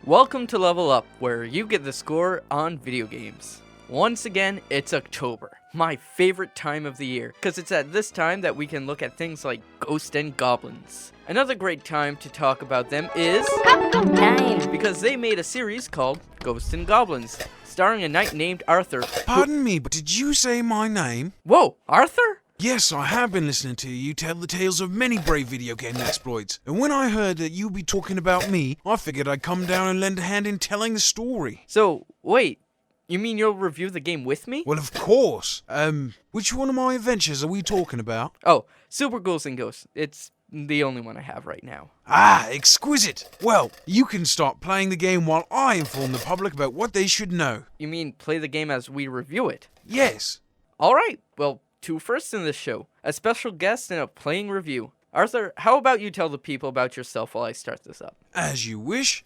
Welcome to Level Up, where you get the score on video games. Once again, it's October, my favorite time of the year, because it's at this time that we can look at things like Ghosts and Goblins. Another great time to talk about them is Time. because they made a series called Ghosts and Goblins, starring a knight named Arthur. Pardon me, but did you say my name? Whoa, Arthur? Yes, I have been listening to you tell the tales of many brave video game exploits, and when I heard that you'd be talking about me, I figured I'd come down and lend a hand in telling the story. So, wait, you mean you'll review the game with me? Well, of course. Which one of my adventures are we talking about? Oh, Super Ghouls and Ghosts. It's the only one I have right now. Ah, exquisite. Well, you can start playing the game while I inform the public about what they should know. You mean play the game as we review it? Yes. Alright, well, two firsts in this show. A special guest and a playing review. Arthur, how about you tell the people about yourself while I start this up? As you wish.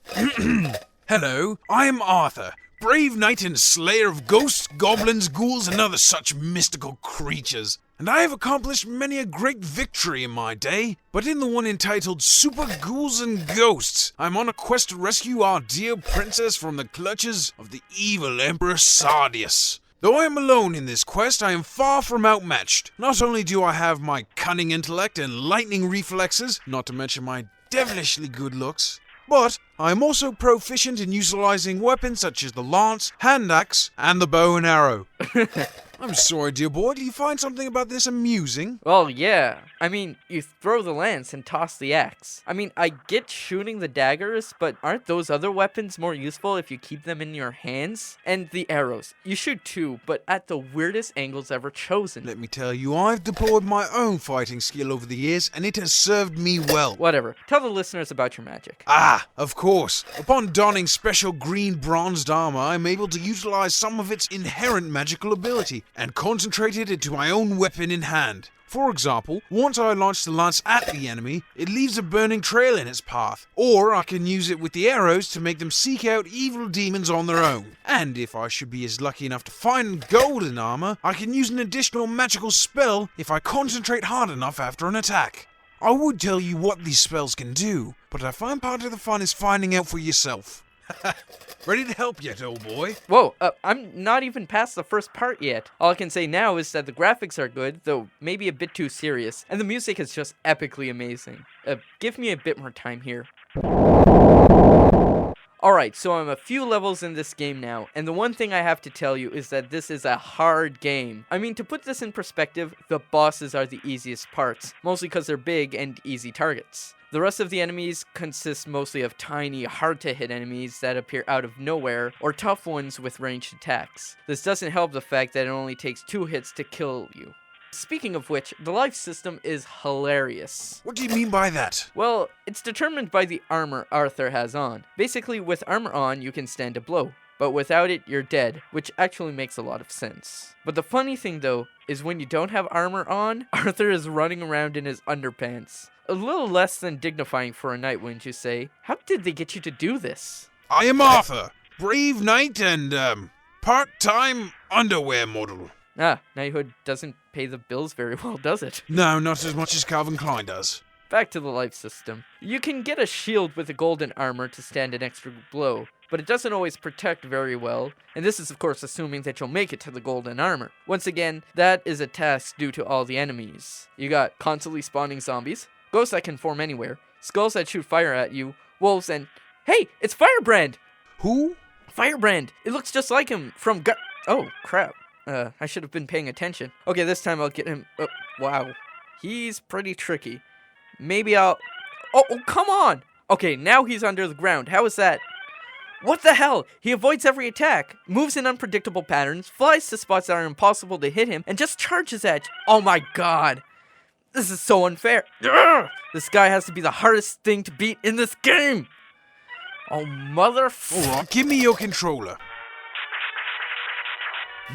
Hello, I am Arthur, brave knight and slayer of ghosts, goblins, ghouls, and other such mystical creatures. And I have accomplished many a great victory in my day, but in the one entitled Super Ghouls and Ghosts, I'm on a quest to rescue our dear princess from the clutches of the evil Emperor Sardius. Though I am alone in this quest, I am far from outmatched. Not only do I have my cunning intellect and lightning reflexes, not to mention my devilishly good looks, but I am also proficient in utilizing weapons such as the lance, hand axe, and the bow and arrow. I'm sorry, dear boy, do you find something about this amusing? Well, yeah. I mean, you throw the lance and toss the axe. I mean, I get shooting the daggers, but aren't those other weapons more useful if you keep them in your hands? And the arrows. You shoot too, but at the weirdest angles ever chosen. Let me tell you, I've deployed my own fighting skill over the years, and it has served me well. Whatever. Tell the listeners about your magic. Ah, of course. Upon donning special green bronzed armor, I'm able to utilize some of its inherent magical ability and concentrate it into my own weapon in hand. For example, once I launch the lance at the enemy, it leaves a burning trail in its path. Or I can use it with the arrows to make them seek out evil demons on their own. And if I should be as lucky enough to find golden armor, I can use an additional magical spell if I concentrate hard enough after an attack. I would tell you what these spells can do, but I find part of the fun is finding out for yourself. Ready to help yet, old boy? Whoa, I'm not even past the first part yet. All I can say now is that the graphics are good, though maybe a bit too serious, and the music is just epically amazing. Give me a bit more time here. Alright, so I'm a few levels in this game now, and the one thing I have to tell you is that this is a hard game. I mean, to put this in perspective, the bosses are the easiest parts, mostly because they're big and easy targets. The rest of the enemies consist mostly of tiny, hard-to-hit enemies that appear out of nowhere, or tough ones with ranged attacks. This doesn't help the fact that it only takes 2 hits to kill you. Speaking of which, the life system is hilarious. What do you mean by that? Well, it's determined by the armor Arthur has on. Basically, with armor on, you can stand a blow, but without it, you're dead, which actually makes a lot of sense. But the funny thing, though, is when you don't have armor on, Arthur is running around in his underpants. A little less than dignifying for a knight, wouldn't you say? How did they get you to do this? I am Arthur, brave knight and, part-time underwear model. Ah, knighthood doesn't pay the bills very well, does it? No, not as much as Calvin Klein does. Back to the life system. You can get a shield with a golden armor to stand an extra blow, but it doesn't always protect very well, and this is of course assuming that you'll make it to the golden armor. Once again, that is a task due to all the enemies. You got constantly spawning zombies, ghosts that can form anywhere, skulls that shoot fire at you, wolves, and... Hey, it's Firebrand! Who? Firebrand! It looks just like him from Oh, crap. I should have been paying attention. Okay, this time I'll get him... wow. He's pretty tricky. Maybe I'll... Oh, come on! Okay, now he's under the ground. How is that? What the hell? He avoids every attack, moves in unpredictable patterns, flies to spots that are impossible to hit him, and just charges at you. Oh my god. This is so unfair. Ugh! This guy has to be the hardest thing to beat in this game. Oh, Alright, give me your controller.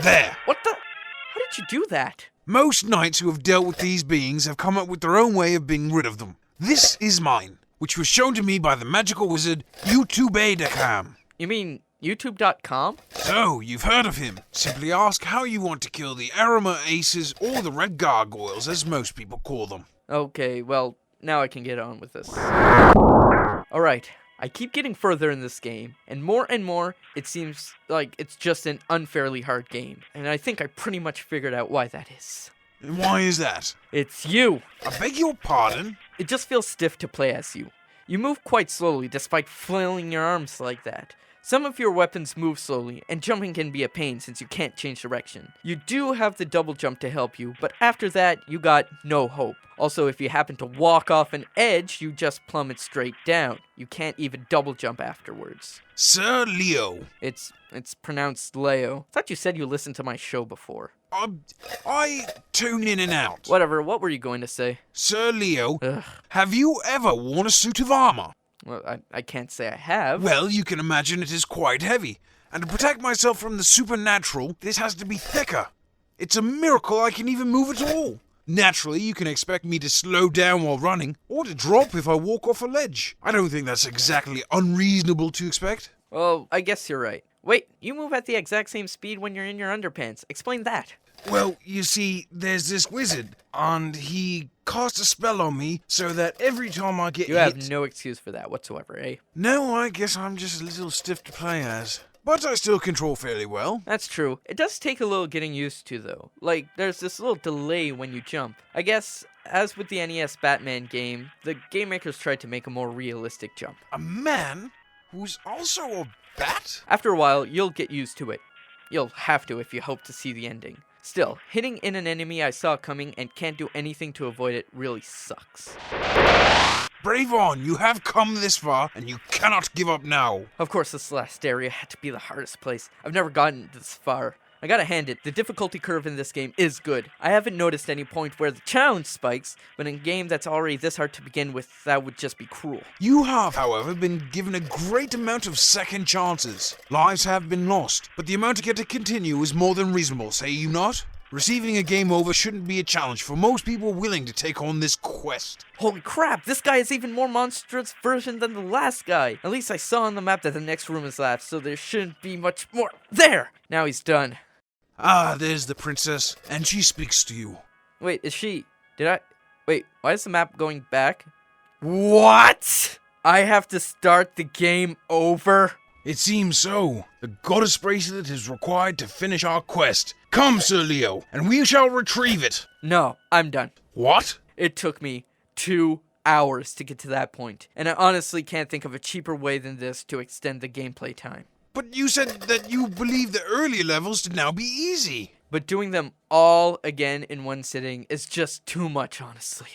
There. What the? How did you do that? Most knights who have dealt with these beings have come up with their own way of being rid of them. This is mine, which was shown to me by the magical wizard YouTube.com. You mean YouTube.com? So, you've heard of him. Simply ask how you want to kill the Arama Aces or the Red Gargoyles, as most people call them. Okay, well, now I can get on with this. Alright, I keep getting further in this game, and more it seems like it's just an unfairly hard game, and I think I pretty much figured out why that is. And why is that? It's you! I beg your pardon? It just feels stiff to play as you. You move quite slowly despite flailing your arms like that. Some of your weapons move slowly, and jumping can be a pain since you can't change direction. You do have the double jump to help you, but after that, you got no hope. Also, if you happen to walk off an edge, you just plummet straight down. You can't even double jump afterwards. Sir Leo. It's pronounced Leo. Thought you said you listened to my show before. I tune in and out. Whatever, what were you going to say? Sir Leo, Ugh. have you ever worn a suit of armor? Well, I can't say I have. Well, you can imagine it is quite heavy. And to protect myself from the supernatural, this has to be thicker. It's a miracle I can even move at all. Naturally, you can expect me to slow down while running, or to drop if I walk off a ledge. I don't think that's exactly unreasonable to expect. Well, I guess you're right. Wait, you move at the exact same speed when you're in your underpants. Explain that. Well, you see, there's this wizard, and he cast a spell on me so that every time I get You hit... have no excuse for that whatsoever, eh? No, I guess I'm just a little stiff to play as. But I still control fairly well. That's true. It does take a little getting used to, though. Like, there's this little delay when you jump. I guess, as with the NES Batman game, the game makers tried to make a more realistic jump. A man who's also a bat? After a while, you'll get used to it. You'll have to if you hope to see the ending. Still, hitting in an enemy I saw coming and can't do anything to avoid it really sucks. Brave on, you have come this far, and you cannot give up now. Of course, this last area had to be the hardest place. I've never gotten this far. I gotta hand it, the difficulty curve in this game is good. I haven't noticed any point where the challenge spikes, but in a game that's already this hard to begin with, that would just be cruel. You have, however, been given a great amount of second chances. Lives have been lost, but the amount to get to continue is more than reasonable, say you not? Receiving a game over shouldn't be a challenge for most people willing to take on this quest. Holy crap, this guy is even more monstrous version than the last guy. At least I saw on the map that the next room is left, so there shouldn't be much more. There! Now he's done. Ah, there's the princess, and she speaks to you. Wait, is she... Wait, why is the map going back? What? I have to start the game over? It seems so. The goddess bracelet is required to finish our quest. Come, Sir Leo, and we shall retrieve it. No, I'm done. What? It took me 2 hours to get to that point, and I honestly can't think of a cheaper way than this to extend the gameplay time. But you said that you believe the earlier levels to now be easy. But doing them all again in one sitting is just too much, honestly.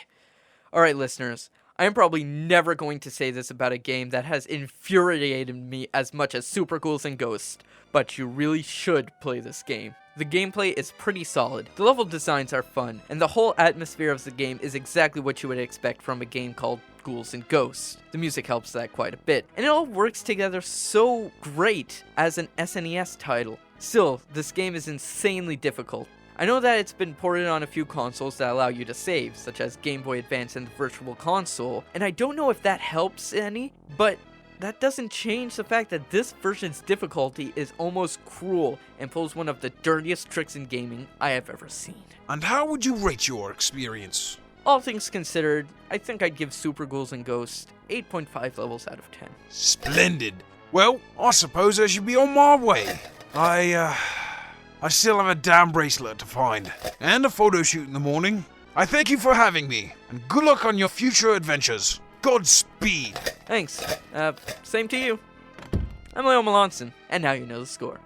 Alright, listeners, I am probably never going to say this about a game that has infuriated me as much as Super Ghouls'n Ghost, but you really should play this game. The gameplay is pretty solid, the level designs are fun, and the whole atmosphere of the game is exactly what you would expect from a game called Ghouls'n Ghost. The music helps that quite a bit, and it all works together so great as an SNES title. Still, this game is insanely difficult. I know that it's been ported on a few consoles that allow you to save, such as Game Boy Advance and the Virtual Console, and I don't know if that helps any, but that doesn't change the fact that this version's difficulty is almost cruel and pulls one of the dirtiest tricks in gaming I have ever seen. And how would you rate your experience? All things considered, I think I'd give Super Ghouls'n Ghost 8.5 levels out of 10. Splendid. Well, I suppose I should be on my way. I still have a damn bracelet to find, and a photo shoot in the morning. I thank you for having me, and good luck on your future adventures. Godspeed. Thanks. Same to you. I'm Leo Melanson, and now you know the score.